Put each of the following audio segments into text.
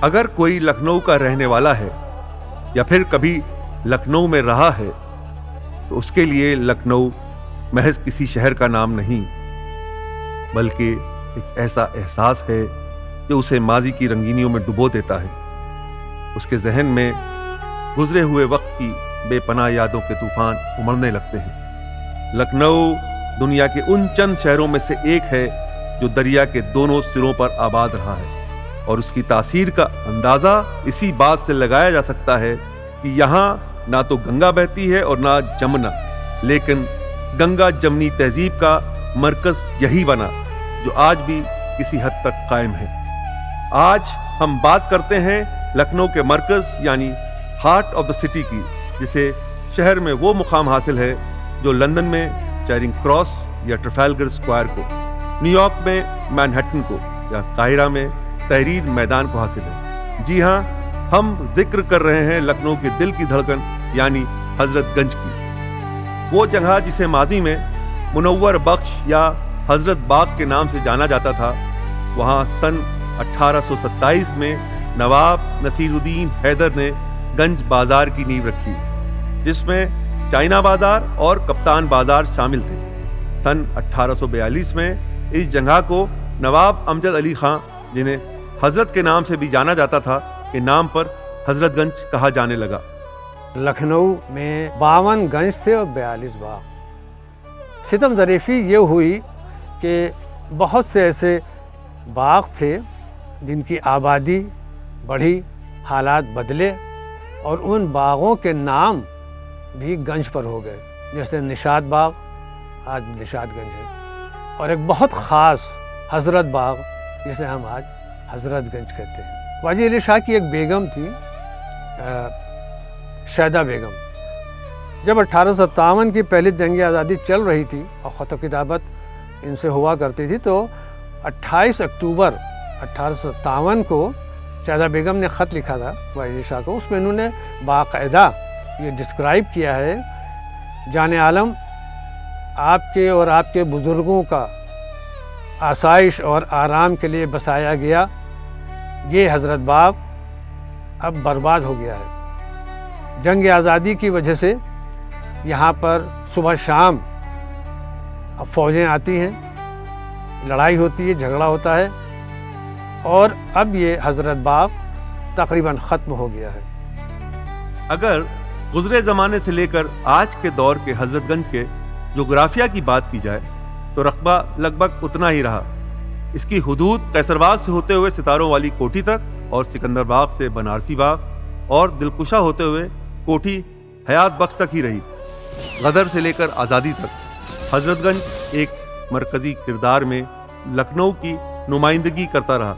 अगर कोई लखनऊ का रहने वाला है या फिर कभी लखनऊ में रहा है तो उसके लिए लखनऊ महज किसी शहर का नाम नहीं, बल्कि एक ऐसा एहसास है जो उसे माजी की रंगीनियों में डुबो देता है। उसके जहन में गुजरे हुए वक्त की बेपनाह यादों के तूफान उमड़ने लगते हैं। लखनऊ दुनिया के उन चंद शहरों में से एक है जो दरिया के दोनों सिरों पर आबाद रहा है, और उसकी तासीर का अंदाजा इसी बात से लगाया जा सकता है कि यहाँ ना तो गंगा बहती है और ना जमुना, लेकिन गंगा जमनी तहजीब का मरकज यही बना जो आज भी किसी हद तक कायम है। आज हम बात करते हैं लखनऊ के मरकज यानी हार्ट ऑफ द सिटी की, जिसे शहर में वो मुकाम हासिल है जो लंदन में चैरिंग क्रॉस या ट्रफाल्गर स्क्वायर को, न्यूयॉर्क में मैनहट्टन को या काहिरा में तहरीर मैदान को हासिल है। जी हाँ, हम जिक्र कर रहे हैं लखनऊ के दिल की धड़कन यानी हजरतगंज की, वो जगह जिसे माजी में मुनव्वर बख्श या हजरत बाग के नाम से जाना जाता था। वहाँ सन 1827 में नवाब नसीरुद्दीन हैदर ने गंज बाजार की नींव रखी, जिसमें चाइना बाजार और कप्तान बाजार शामिल थे। सन 1842 में इस जगह को नवाब अमजद अली खां, जिन्हें हजरत के नाम से भी जाना जाता था, के नाम पर हजरतगंज कहा जाने लगा। लखनऊ में 52 गंज थे और 42 बाग। सितम ज़रीफ़ी ये हुई कि बहुत से ऐसे बाग थे जिनकी आबादी बढ़ी, हालात बदले और उन बागों के नाम भी गंज पर हो गए। जैसे निशात बाग आज निशातगंज है, और एक बहुत ख़ास हज़रत बाग जिसे हम आज हज़रतगंज कहते हैं। वाजी अली शाह की एक बेगम थी, शैदा बेगम। जब 1857 की पहली जंग आज़ादी चल रही थी और ख़त किताबत इनसे हुआ करती थी, तो 28 अक्टूबर 1857 को शैदा बेगम ने ख़त लिखा था वाजी अली शाह को। उसमें इन्होंने बाकायदा ये डिस्क्राइब किया है, जाने आलम आपके और आपके बुज़ुर्गों का आसाइश और आराम के लिए बसाया गया ये हज़रत बाग अब बर्बाद हो गया है। जंग आज़ादी की वजह से यहाँ पर सुबह शाम अब फ़ौजें आती हैं, लड़ाई होती है, झगड़ा होता है, और अब ये हज़रत बाग तकरीबन ख़त्म हो गया है। अगर गुज़रे ज़माने से लेकर आज के दौर के हजरतगंज के जोग्राफिया की बात की जाए तो रकबा लगभग उतना ही रहा। इसकी हुदूद कैसरबाग से होते हुए सितारों वाली कोठी तक, और सिकंदर बाग से बनारसी बाग, और दिलकुशा होते हुए कोठी हयात बख्श तक ही रही। गदर से लेकर आज़ादी तक हजरतगंज एक मरकज़ी किरदार में लखनऊ की नुमाइंदगी करता रहा।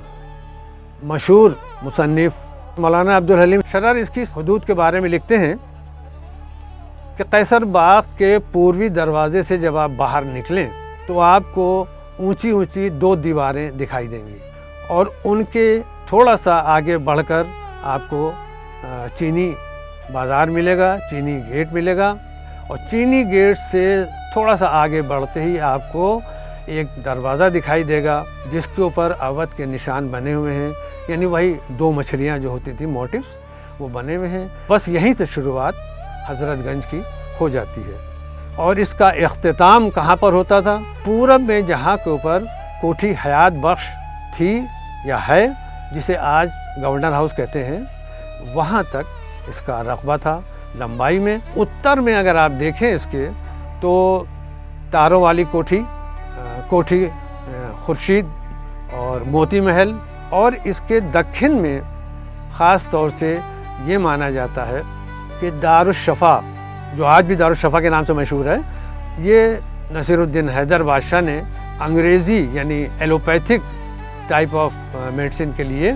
मशहूर मुसन्निफ मौलाना अब्दुल हलीम शरर इसकी हुदूद के बारे में लिखते हैं कि कैसर बाग के पूर्वी दरवाजे से जब आप बाहर निकलें तो आपको ऊंची ऊंची 2 दीवारें दिखाई देंगी, और उनके थोड़ा सा आगे बढ़कर आपको चीनी बाज़ार मिलेगा, चीनी गेट मिलेगा, और चीनी गेट से थोड़ा सा आगे बढ़ते ही आपको एक दरवाज़ा दिखाई देगा जिसके ऊपर अवध के निशान बने हुए हैं, यानी वही 2 मछलियाँ जो होती थी, मोटिव्स, वो बने हुए हैं। बस यहीं से शुरुआत हज़रतगंज की हो जाती है। और इसका इख्तिताम कहाँ पर होता था? पूरब में, जहाँ के ऊपर कोठी हयात बख्श थी या है, जिसे आज गवर्नर हाउस कहते हैं, वहाँ तक इसका रकबा था लंबाई में। उत्तर में अगर आप देखें इसके तो तारों वाली कोठी खुर्शीद और मोती महल, और इसके दक्षिण में ख़ास तौर से ये माना जाता है कि दारुश्शफ़ा, जो आज भी दारुश्शफ़ा के नाम से मशहूर है, ये नसीरुद्दीन हैदर बादशाह ने अंग्रेज़ी यानी एलोपैथिक टाइप ऑफ मेडिसिन के लिए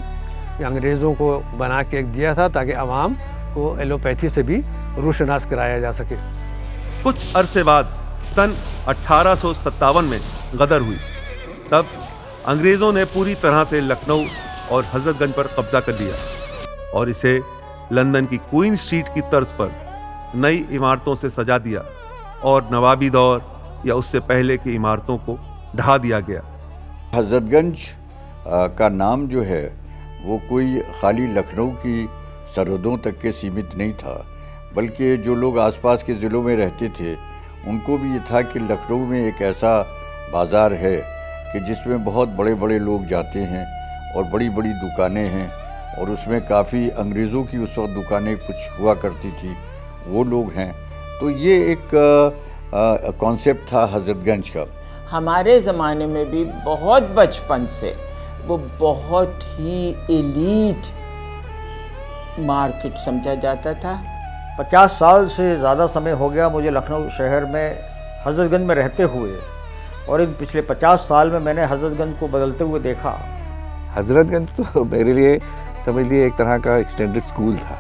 अंग्रेज़ों को बना के दिया था ताकि आवाम को एलोपैथी से भी रूशनास कराया जा सके। कुछ अरसे बाद सन 1857 में गदर हुई। तब अंग्रेज़ों ने पूरी तरह से लखनऊ और हजरतगंज पर कब्जा कर लिया और इसे लंदन की क्वीन स्ट्रीट की तर्ज पर नई इमारतों से सजा दिया और नवाबी दौर या उससे पहले की इमारतों को ढहा दिया गया। हजरतगंज का नाम जो है वो कोई खाली लखनऊ की सरहदों तक के सीमित नहीं था, बल्कि जो लोग आसपास के ज़िलों में रहते थे उनको भी ये था कि लखनऊ में एक ऐसा बाज़ार है कि जिसमें बहुत बड़े बड़े लोग जाते हैं और बड़ी बड़ी दुकानें हैं, और उसमें काफ़ी अंग्रेज़ों की उस वक्त दुकानें कुछ हुआ करती थी, वो लोग हैं। तो ये एक कॉन्सेप्ट था हज़रतगंज का। हमारे ज़माने में भी बहुत बचपन से वो बहुत ही एलीट मार्केट समझा जाता था। 50 साल से ज़्यादा समय हो गया मुझे लखनऊ शहर में हज़रतगंज में रहते हुए, और इन पिछले 50 साल में मैंने हज़रतगंज को बदलते हुए देखा। हज़रतगंज तो मेरे लिए समझ लिए एक तरह का एक्सटेंडेड स्कूल था,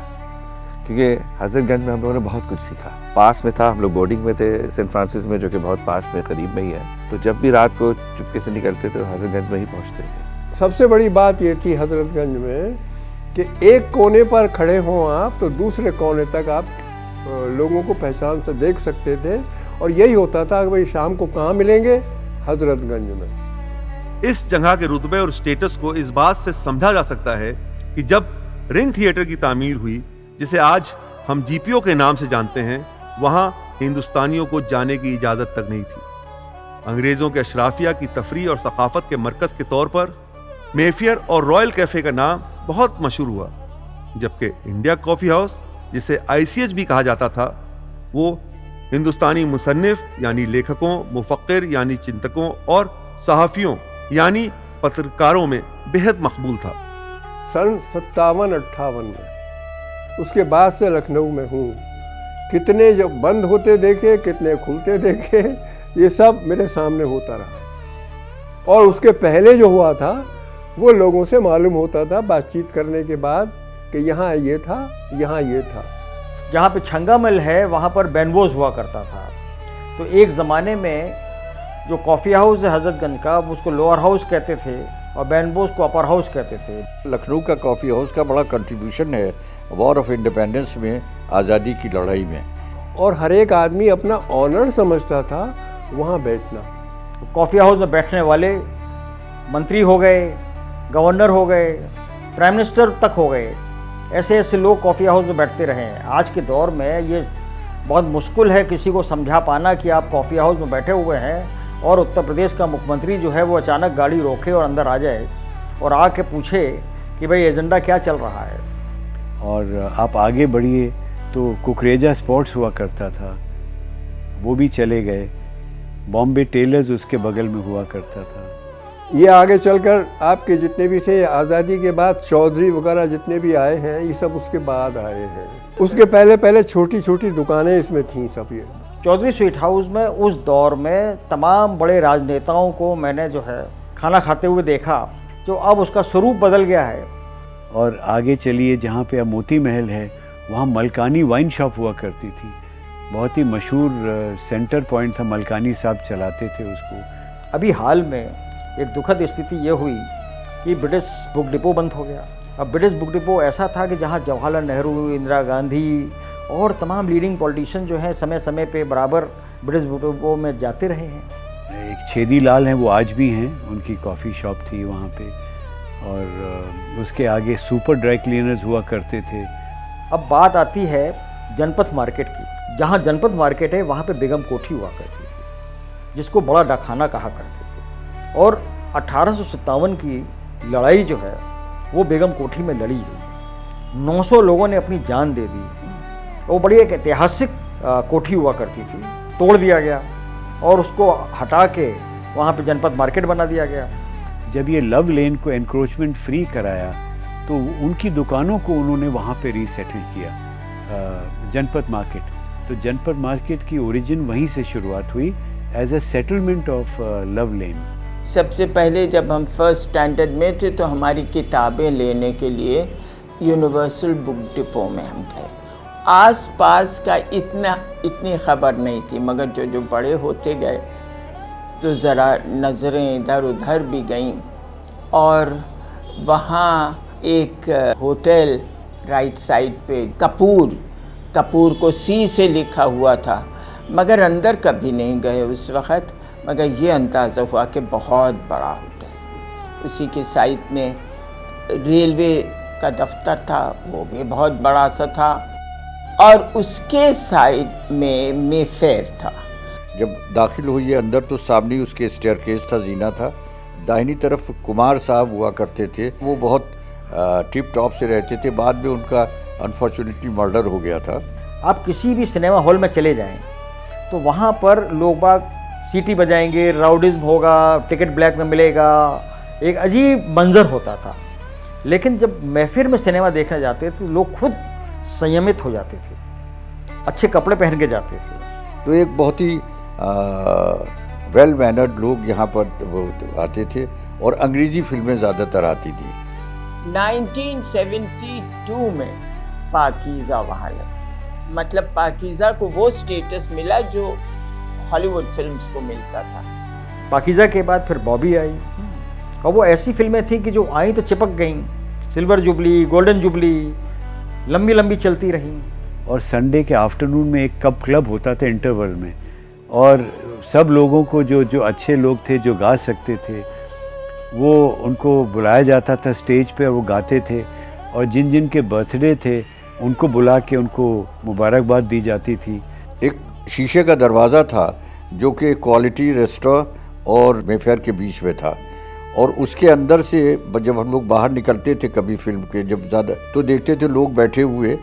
क्योंकि हज़रतगंज में हम लोगों ने बहुत कुछ सीखा। पास में था, हम लोग बोर्डिंग में थे सेंट फ्रांसिस में, जो कि बहुत पास में करीब में ही है। तो जब भी रात को चुपके से निकलते थे तो हज़रतगंज में ही पहुँचते थे। सबसे बड़ी बात ये थी हज़रतगंज में कि एक कोने पर खड़े हों आप तो दूसरे कोने तक आप लोगों को पहचान से देख सकते थे, और यही होता था कि भाई शाम को कहाँ मिलेंगे, हज़रतगंज में। इस जगह के रुतबे और स्टेटस को इस बात से समझा जा सकता है कि जब रिंग थिएटर की तामीर हुई, जिसे आज हम जीपीओ के नाम से जानते हैं, वहां हिंदुस्तानियों को जाने की इजाजत तक नहीं थी। अंग्रेजों के अशराफिया की तफरीह और सकाफत के मरकज के तौर पर मेफियर और रॉयल कैफे का नाम बहुत मशहूर हुआ, जबकि इंडिया कॉफ़ी हाउस, जिसे ICH भी कहा जाता था, वो हिंदुस्तानी मुसन्निफ यानी लेखकों, मुफक्किर यानी चिंतकों और सहाफ़ियों यानी पत्रकारों में बेहद मकबूल था। सन 57-58 में, उसके बाद से लखनऊ में हूँ। कितने जब बंद होते देखे, कितने खुलते देखे, ये सब मेरे सामने होता रहा। और उसके पहले जो हुआ था वो लोगों से मालूम होता था बातचीत करने के बाद कि यहाँ ये था, यहाँ ये था। जहाँ पे छंगामल है वहाँ पर बैनबोज हुआ करता था। तो एक ज़माने में जो कॉफ़ी हाउस है हज़रतगंज का, उसको लोअर हाउस कहते थे और बैनबोज को अपर हाउस कहते थे। लखनऊ का कॉफ़ी हाउस का बड़ा कंट्रीब्यूशन है वॉर ऑफ इंडिपेंडेंस में, आज़ादी की लड़ाई में। और हर एक आदमी अपना ऑनर समझता था वहाँ बैठना। कॉफ़ी हाउस में बैठने वाले मंत्री हो गए, गवर्नर हो गए, प्राइम मिनिस्टर तक हो गए, ऐसे ऐसे लोग कॉफ़ी हाउस में बैठते रहे हैं। आज के दौर में ये बहुत मुश्किल है किसी को समझा पाना कि आप कॉफ़ी हाउस में बैठे हुए हैं और उत्तर प्रदेश का मुख्यमंत्री जो है वो अचानक गाड़ी रोके और अंदर आ जाए और आके पूछे कि भाई एजेंडा क्या चल रहा है। और आप आगे बढ़िए तो कुकरेजा स्पोर्ट्स हुआ करता था, वो भी चले गए। बॉम्बे टेलर्स उसके बगल में हुआ करता था। ये आगे चलकर आपके जितने भी थे आज़ादी के बाद चौधरी वगैरह जितने भी आए हैं, ये सब उसके बाद आए हैं। उसके पहले पहले छोटी छोटी दुकानें इसमें थीं सब। ये चौधरी स्वीट हाउस में उस दौर में तमाम बड़े राजनेताओं को मैंने जो है खाना खाते हुए देखा, जो अब उसका स्वरूप बदल गया है। और आगे चलिए जहाँ पे अब मोती महल है, वहाँ मलकानी वाइन शॉप हुआ करती थी। बहुत ही मशहूर सेंटर पॉइंट था, मलकानी साहब चलाते थे उसको। अभी हाल में एक दुखद स्थिति ये हुई कि ब्रिटिश बुक डिपो बंद हो गया। अब ब्रिटिश बुक डिपो ऐसा था कि जहाँ जवाहरलाल नेहरू, इंदिरा गांधी और तमाम लीडिंग पॉलिटिशियन जो हैं समय समय पे बराबर ब्रिटिश बुक डिपो में जाते रहे हैं। एक छेदी लाल हैं, वो आज भी हैं, उनकी कॉफ़ी शॉप थी वहाँ पे। और उसके आगे सुपर ड्राई क्लीनर्स हुआ करते थे। अब बात आती है जनपथ मार्केट की। जहाँ जनपथ मार्केट है वहाँ पे बेगम कोठी हुआ करती थी, जिसको बड़ा डाकखाना कहा करते थे। और 1857 की लड़ाई जो है वो बेगम कोठी में लड़ी गई। 900 लोगों ने अपनी जान दे दी। वो बड़ी एक ऐतिहासिक कोठी हुआ करती थी, तोड़ दिया गया और उसको हटा के वहाँ पे जनपथ मार्केट बना दिया गया। जब ये लव लेन को एनक्रोचमेंट फ्री कराया तो उनकी दुकानों को उन्होंने वहाँ पे रीसेटल किया, जनपथ मार्केट। तो जनपथ मार्केट की ओरिजिन वहीं से शुरुआत हुई as a settlement of love lane. सबसे पहले जब हम फर्स्ट स्टैंडर्ड में थे तो हमारी किताबें लेने के लिए यूनिवर्सल बुक डिपो में हम गए। आस पास का इतनी खबर नहीं थी, मगर जो बड़े होते गए तो ज़रा नज़रें इधर उधर भी गईं। और वहाँ एक होटल राइट साइड पे कपूर को सी से लिखा हुआ था, मगर अंदर कभी नहीं गए उस वक़्त। मगर ये अंदाज़ा हुआ कि बहुत बड़ा होटल। उसी के साइड में रेलवे का दफ्तर था, वो भी बहुत बड़ा सा था, और उसके साइड में मेफेयर था। जब दाखिल हुई अंदर तो सामने उसके स्टेयरकेस था, जीना था। दाहिनी तरफ कुमार साहब हुआ करते थे, वो बहुत टिप टॉप से रहते थे। बाद में उनका अनफॉर्चुनेटली मर्डर हो गया था। आप किसी भी सिनेमा हॉल में चले जाएं तो वहाँ पर लोग बाग सीटी बजाएंगे, राउडिज्म होगा, टिकट ब्लैक में मिलेगा, एक अजीब मंजर होता था। लेकिन जब महफिल में सिनेमा देखने जाते थे लोग खुद संयमित हो जाते थे, अच्छे कपड़े पहन के जाते थे। तो एक बहुत ही वेल मैनर्ड लोग यहाँ पर वो आते थे और अंग्रेज़ी फिल्में ज़्यादातर आती थी। 1972 में पाकीज़ा वहाँ लगा, मतलब पाकीज़ा को वो स्टेटस मिला जो हॉलीवुड फिल्म्स को मिलता था। पाकीज़ा के बाद फिर बॉबी आई, और वो ऐसी फिल्में थी कि जो आई तो चिपक गईं। सिल्वर जुबली, गोल्डन जुबली लंबी लंबी चलती रहीं। और संडे के आफ्टरनून में एक कब क्लब होता था इंटरवल में, और सब लोगों को जो अच्छे लोग थे, जो गा सकते थे, वो उनको बुलाया जाता था स्टेज पे, और वो गाते थे। और जिन जिन के बर्थडे थे उनको बुला के उनको मुबारकबाद दी जाती थी। एक शीशे का दरवाज़ा था जो कि क्वालिटी रेस्टोरेंट और मेफेयर के बीच में था, और उसके अंदर से जब हम लोग बाहर निकलते थे कभी फिल्म के, जब ज़्यादा तो देखते थे लोग बैठे हुए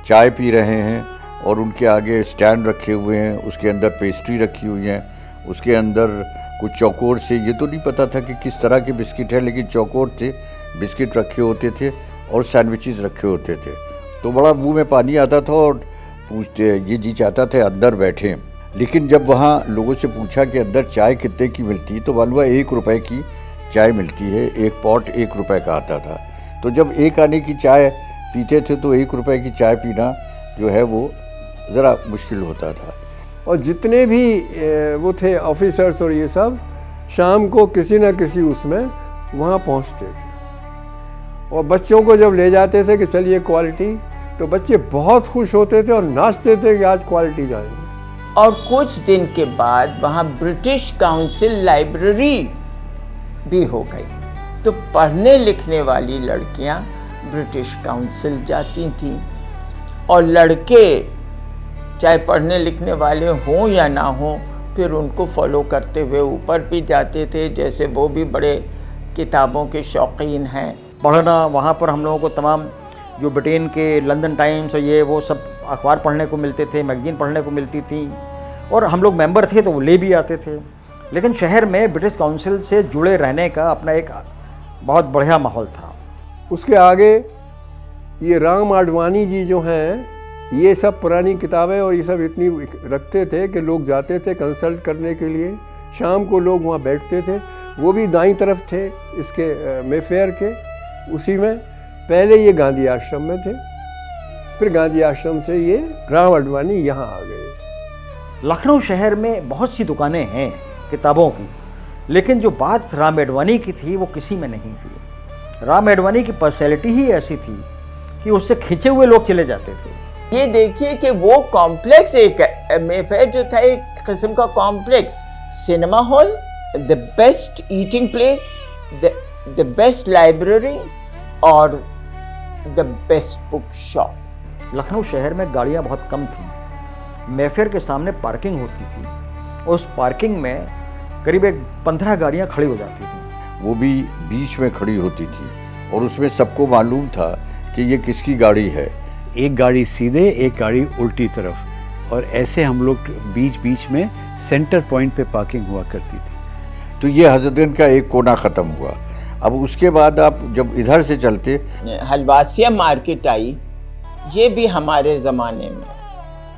चाय पी रहे हैं और उनके आगे स्टैंड रखे हुए हैं, उसके अंदर पेस्ट्री रखी हुई हैं, उसके अंदर कुछ चौकोर से, ये तो नहीं पता था कि किस तरह के बिस्किट है, लेकिन चौकोर थे, बिस्किट रखे होते थे और सैंडविचेस रखे होते थे। तो बड़ा मुंह में पानी आता था और पूछते ये जी चाहता थे अंदर बैठे। लेकिन जब वहाँ लोगों से पूछा कि अंदर चाय कितने की मिलती, तो मालूम हुआ 1 रुपए की चाय मिलती है, एक पॉट 1 रुपए का आता था। तो जब एक आने की चाय पीते थे तो 1 रुपए की चाय पीना जो है वो ज़रा मुश्किल होता था। और जितने भी वो थे ऑफिसर्स और ये सब शाम को किसी न किसी उसमें वहाँ पहुँचते थे, और बच्चों को जब ले जाते थे कि चलिए क्वालिटी, तो बच्चे बहुत खुश होते थे और नाचते थे कि आज क्वालिटी जाएंगे। और कुछ दिन के बाद वहाँ ब्रिटिश काउंसिल लाइब्रेरी भी हो गई, तो पढ़ने लिखने वाली लड़कियाँ ब्रिटिश काउंसिल जाती थीं, और लड़के चाहे पढ़ने लिखने वाले हों या ना हों फिर उनको फॉलो करते हुए ऊपर भी जाते थे, जैसे वो भी बड़े किताबों के शौकीन हैं। पढ़ना वहाँ पर हम लोगों को तमाम जो ब्रिटेन के लंदन टाइम्स और ये वो सब अखबार पढ़ने को मिलते थे, मैगजीन पढ़ने को मिलती थी, और हम लोग मेंबर थे तो वो ले भी आते थे। लेकिन शहर में ब्रिटिश काउंसिल से जुड़े रहने का अपना एक बहुत बढ़िया माहौल था। उसके आगे ये राम आडवाणी जी जो हैं, ये सब पुरानी किताबें और ये सब इतनी रखते थे कि लोग जाते थे कंसल्ट करने के लिए। शाम को लोग वहाँ बैठते थे, वो भी दाईं तरफ थे इसके मेफेयर के, उसी में। पहले ये गांधी आश्रम में थे, फिर गांधी आश्रम से ये राम आडवाणी यहाँ आ गए। लखनऊ शहर में बहुत सी दुकानें हैं किताबों की, लेकिन जो बात राम आडवाणी की थी वो किसी में नहीं थी। राम आडवाणी की पर्सनैलिटी ही ऐसी थी कि उससे खींचे हुए लोग चले जाते थे। ये देखिए कि वो कॉम्प्लेक्स, एक मेफेयर जो था एक किस्म का complex, cinema hall, the best eating place, the best library और the best book shop. Lucknow शहर में गाड़ियाँ बहुत कम थीं। मेफेयर के सामने पार्किंग होती थी, और उस पार्किंग में करीब 15 गाड़ियाँ खड़ी हो जाती थीं। वो भी बीच में खड़ी होती थी, और उसमें सबको मालूम था कि ये किसकी गाड़ी है। एक गाड़ी सीधे, एक गाड़ी उल्टी तरफ, और ऐसे हम लोग बीच बीच में सेंटर पॉइंट पे पार्किंग हुआ करती थी। तो ये हजरतगंज का एक कोना ख़त्म हुआ। अब उसके बाद आप जब इधर से चलते, हलवासिया मार्केट आई, ये भी हमारे ज़माने में,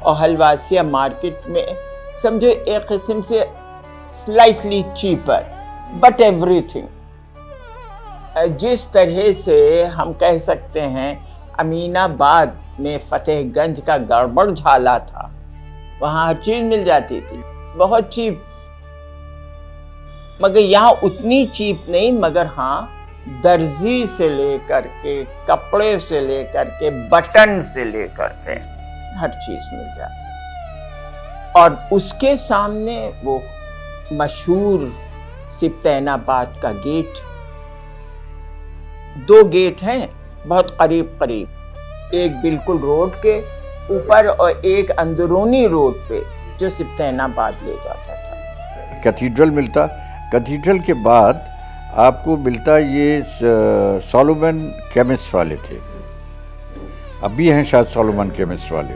और हलवासिया मार्केट में समझो एक किस्म से स्लाइटली चीपर बट एवरीथिंग। जिस तरह से हम कह सकते हैं अमीनाबाद में फतेहगंज का गड़बड़ झाला था, वहाँ हर चीज़ मिल जाती थी, बहुत चीप, मगर यहाँ उतनी चीप नहीं, मगर हाँ दर्जी से लेकर के, कपड़े से लेकर के, बटन से लेकर के हर चीज़ मिल जाती थी। और उसके सामने वो मशहूर सिप्तैनाबाद का गेट, 2 गेट हैं बहुत करीब करीब, एक बिल्कुल रोड के ऊपर और एक अंदरूनी रोड पे जो सिप्तैनाबाद ले जाता था। कैथीड्रल मिलता, कैथीड्रल के बाद आपको मिलता ये सोलोमन केमिस्ट वाले थे, अभी हैं शायद सोलोमन केमिस्ट वाले,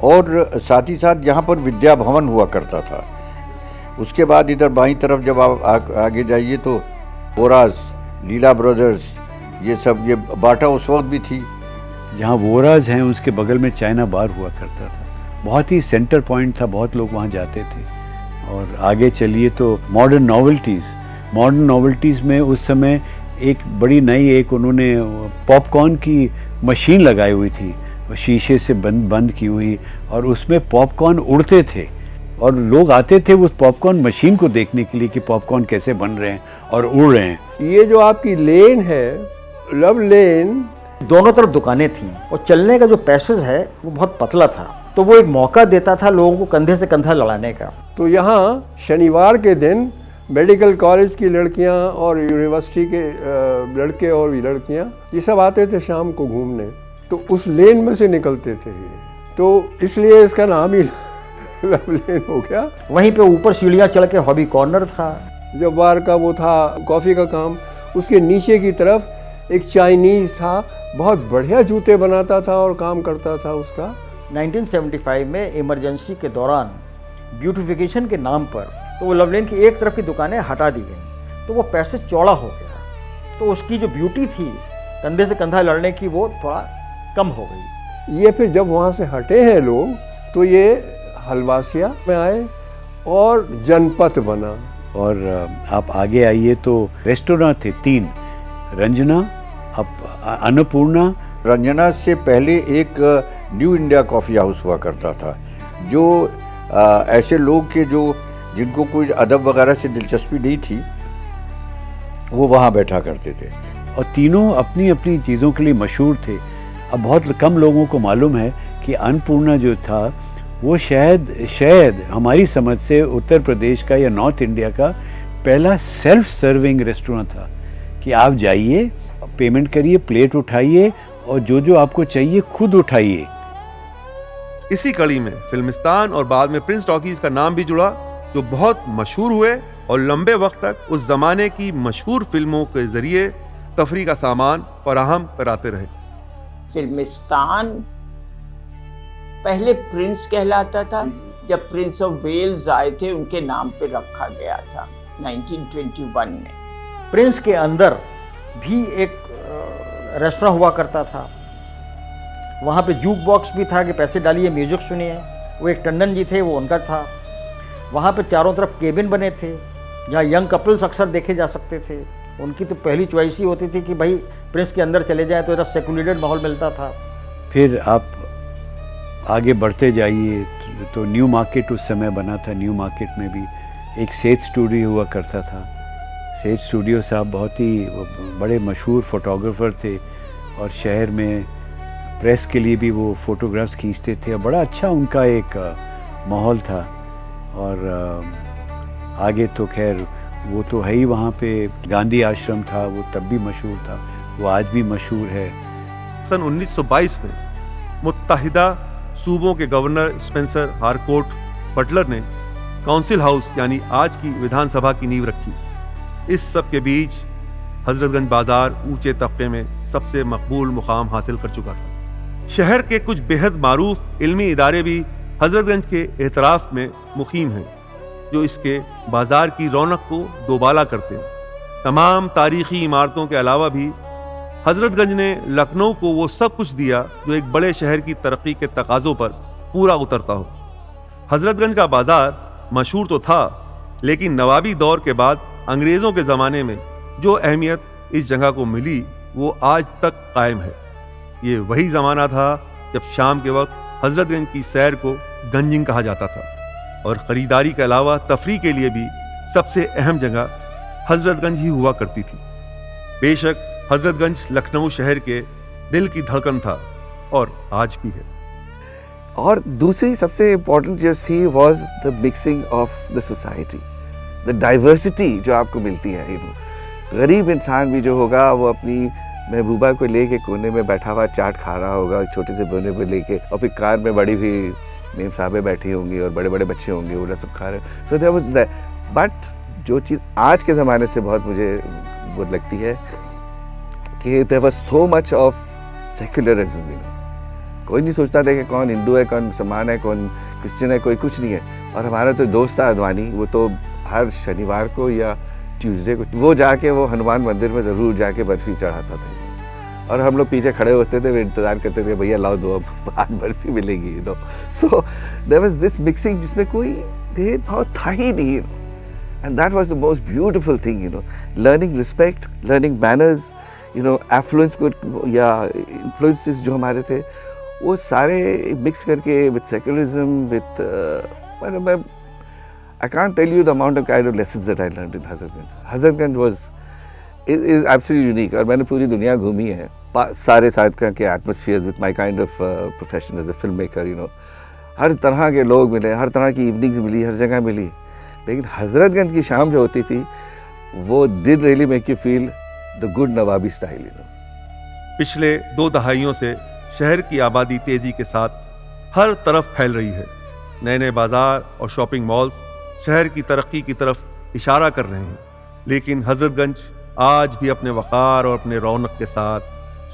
और साथ ही साथ यहाँ पर विद्या भवन हुआ करता था। उसके बाद इधर बाईं तरफ जब आप आगे जाइए तो वोराज, लीला ब्रदर्स, ये सब, ये बाटा उस वक्त भी थी। जहाँ वोराज हैं उसके बगल में चाइना बार हुआ करता था, बहुत ही सेंटर पॉइंट था, बहुत लोग वहाँ जाते थे। और आगे चलिए तो मॉडर्न नॉवेल्टीज़ में उस समय एक बड़ी नई एक उन्होंने पॉपकॉर्न की मशीन लगाई हुई थी, शीशे से बंद की हुई, और उसमें पॉपकॉर्न उड़ते थे और लोग आते थे उस पॉपकॉर्न मशीन को देखने के लिए कि पॉपकॉर्न कैसे बन रहे हैं और उड़ रहे हैं। ये जो आपकी लेन है, लव लेन, दोनों तरफ दुकानें थीं और चलने का जो पैसेज है वो बहुत पतला था, तो वो एक मौका देता था लोगों को कंधे से कंधा लड़ाने का। तो यहाँ शनिवार के दिन मेडिकल कॉलेज की लड़कियाँ और यूनिवर्सिटी के लड़के और लड़कियाँ ये सब आते थे शाम को घूमने, तो उस लेन में से निकलते थे ये, तो इसलिए इसका नाम ही लव लेन हो गया। वहीं पे ऊपर सीढ़ियाँ चढ़ के हॉबी कॉर्नर था, जब बार का वो था कॉफ़ी का काम, उसके नीचे की तरफ एक चाइनीज़ था, बहुत बढ़िया जूते बनाता था और काम करता था उसका। 1975 में इमरजेंसी के दौरान ब्यूटिफिकेशन के नाम पर तो वो लव लेन की एक तरफ की दुकानें हटा दी गई, तो वो पैसे चौड़ा हो गया, तो उसकी जो ब्यूटी थी कंधे से कंधा लड़ने की वो थोड़ा कम हो गई। ये फिर जब वहाँ से हटे हैं लोग तो ये हलवासिया में आए और जनपथ बना। और आप आगे आइए तो रेस्टोरेंट थे 3, रंजना, अन्नपूर्णा। रंजना से पहले एक न्यू इंडिया कॉफ़ी हाउस हुआ करता था, जो ऐसे लोग के जो जिनको कोई अदब वगैरह से दिलचस्पी नहीं थी वो वहाँ बैठा करते थे। और तीनों अपनी अपनी चीज़ों के लिए मशहूर थे। अब बहुत कम लोगों को मालूम है कि अन्नपूर्णा जो था वो शायद हमारी समझ से उत्तर प्रदेश का या नॉर्थ इंडिया का पहला सेल्फ सर्विंग रेस्टोरेंट था, कि आप जाइए, पेमेंट करिए, प्लेट उठाइए और जो आपको चाहिए खुद उठाइए। इसी कड़ी में फिल्मिस्तान और बाद में प्रिंस टॉकीज का नाम भी जुड़ा, जो बहुत मशहूर हुए और लंबे वक्त तक उस जमाने की मशहूर फिल्मों के जरिए तफरी का सामान फराहम कराते रहे। फिल्मिस्तान पहले प्रिंस कहलाता था, जब प्रिंस ऑफ वेल्स आए थे उनके नाम पे रखा गया था 1921 में। प्रिंस के अंदर भी एक रेस्टोरेंट हुआ करता था, वहाँ पे जूक बॉक्स भी था कि पैसे डालिए म्यूजिक सुनिए, वो एक टंडन जी थे वो उनका था। वहाँ पे चारों तरफ केबिन बने थे जहाँ यंग कपल्स अक्सर देखे जा सकते थे। उनकी तो पहली चॉइस ही होती थी कि भाई प्रिंस के अंदर चले जाएं, तो इधर सेकुलेटेड माहौल मिलता था। फिर आप आगे बढ़ते जाइए तो न्यू मार्केट उस समय बना था। न्यू मार्केट में भी एक सेठ स्टूडियो हुआ करता था। सेठ स्टूडियो साहब बहुत ही बड़े मशहूर फोटोग्राफर थे और शहर में प्रेस के लिए भी वो फ़ोटोग्राफ्स खींचते थे। बड़ा अच्छा उनका एक माहौल था। और आगे तो खैर वो तो है ही, वहाँ पे गांधी आश्रम था, वो तब भी मशहूर था, वो आज भी मशहूर है। सन 1922 में मुत्तहिदा सूबों के गवर्नर स्पेंसर हारकोर्ट बटलर ने काउंसिल हाउस यानी आज की विधानसभा की नींव रखी। इस सब के बीच हजरतगंज बाजार ऊंचे तबके में सबसे मकबूल मुकाम हासिल कर चुका था। शहर के कुछ बेहद मारूफ इल्मी इदारे भी हजरतगंज के एतराफ़ में मुकीम हैं, जो इसके बाजार की रौनक को दोबाला करते हैं। तमाम तारीखी इमारतों के अलावा भी हजरतगंज ने लखनऊ को वो सब कुछ दिया जो एक बड़े शहर की तरक्की के तकाज़ों पर पूरा उतरता हो। हजरतगंज का बाजार मशहूर तो था, लेकिन नवाबी दौर के बाद अंग्रेज़ों के ज़माने में जो अहमियत इस जगह को मिली वो आज तक कायम है। ये वही ज़माना था जब शाम के वक्त हजरतगंज की सैर को गंजिंग कहा जाता था और ख़रीदारी के अलावा तफरी के लिए भी सबसे अहम जगह हजरतगंज ही हुआ करती थी। बेशक हजरतगंज लखनऊ शहर के दिल की धड़कन था और आज भी है। और दूसरी सबसे इम्पोर्टेंट जो थी was the mixing of the society, the diversity जो आपको मिलती है। गरीब इंसान भी जो होगा वो अपनी महबूबा को लेके कोने में बैठा हुआ चाट खा रहा होगा, एक छोटे से बोने पर लेके, और फिर कार में बड़ी हुई मेम साहबें बैठी होंगी और बड़े बड़े बच्चे होंगे, वो लोग सब खा रहे हैं। So there was that. But जो चीज़ आज के ज़माने से बहुत मुझे वो लगती है कि there was so much of secularism. कोई नहीं सोचता था कि कौन हिंदू है, कौन मुसलमान है, कौन क्रिश्चियन है, कोई कुछ नहीं है। और हमारा तो दोस्त था अडवाणी, वो तो हर शनिवार को या ट्यूसडे को वो जाके वो हनुमान मंदिर में ज़रूर जाके बर्फ़ी चढ़ाता था, और हम लोग पीछे खड़े होते थे, वे इंतज़ार करते थे भैया लाओ दो, अब आज बर्फ़ी मिलेगी, so there was this mixing जिसमें कोई भेदभाव था ही नहीं, and that was the most beautiful thing, learning respect, learning manners, affluence को या इन्फ्लुएंसेस जो हमारे थे वो सारे मिक्स करके with secularism, with I can't tell you the amount of kind of lessons that I learned in Hazratganj. Hazratganj is absolutely unique, और मैंने पूरी दुनिया घूमी है सारे सादका के atmospheres with my kind of profession as a film maker, हर तरह के लोग मिले, हर तरह की इवनिंग्स मिली, हर जगह मिली, लेकिन हजरतगंज की शाम जो होती थी वो did really make you feel the good nawabi style. पिछले 2 दहाइयों से शहर की आबादी तेजी के साथ हर तरफ फैल रही है। नए नए बाजार और शॉपिंग मॉल्स शहर की तरक्की की तरफ इशारा कर रहे हैं, लेकिन हजरतगंज आज भी अपने वक़ार और अपने रौनक के साथ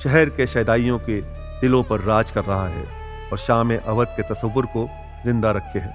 शहर के शहदाइयों के दिलों पर राज कर रहा है और शाम अवध के तसव्वुर को जिंदा रखे है।